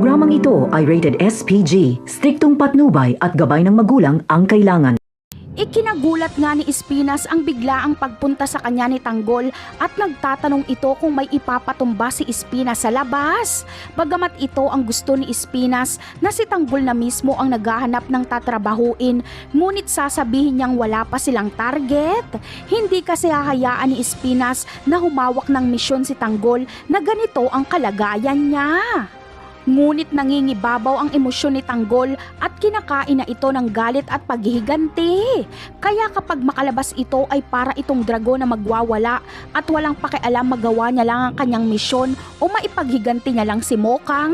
Programang ito ay rated SPG, striktong patnubay at gabay ng magulang ang kailangan. Ikinagulat nga ni Espinas ang biglaang pagpunta sa kanya ni Tanggol at nagtatanong ito kung may ipapatumba si Espinas sa labas. Bagamat ito ang gusto ni Espinas na si Tanggol na mismo ang naghahanap ng tatrabahuin, ngunit sasabihin niyang wala pa silang target. Hindi kasi hahayaan ni Espinas na humawak ng misyon si Tanggol na ganito ang kalagayan niya. Ngunit nangingibabaw ang emosyon ni Tanggol at kinakain na ito ng galit at paghihiganti. Kaya kapag makalabas ito ay para itong dragon na magwawala at walang pakialam, magawa niya lang ang kanyang misyon o maipaghiganti niya lang si Mokang.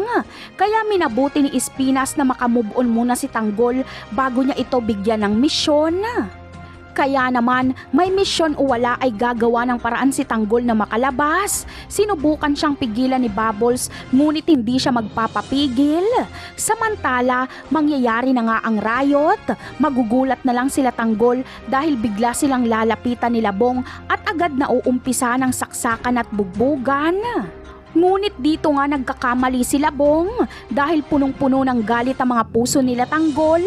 Kaya minabuti ni Espinas na makamove on muna si Tanggol bago niya ito bigyan ng misyon. Kaya naman, may misyon o wala ay gagawa ng paraan si Tanggol na makalabas. Sinubukan siyang pigilan ni Bubbles, ngunit hindi siya magpapapigil. Samantala, mangyayari na nga ang riot. Magugulat na lang sila Tanggol dahil bigla silang lalapitan ni Labong at agad na uumpisa ng saksakan at bugbugan. Ngunit dito nga nagkakamali si Labong dahil punong-puno ng galit ang mga puso nila Tanggol.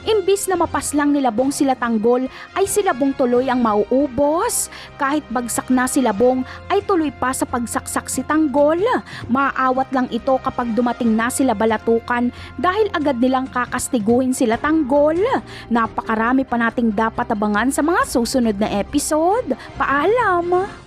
Imbis na mapaslang ni Labong sila Tanggol ay si Labong tuloy ang mauubos. Kahit bagsak na si Labong ay tuloy pa sa pagsaksak si Tanggol. Maaawat lang ito kapag dumating na sila Balatukan dahil agad nilang kakastiguhin sila Tanggol. Napakarami pa nating dapat abangan sa mga susunod na episode. Paalam!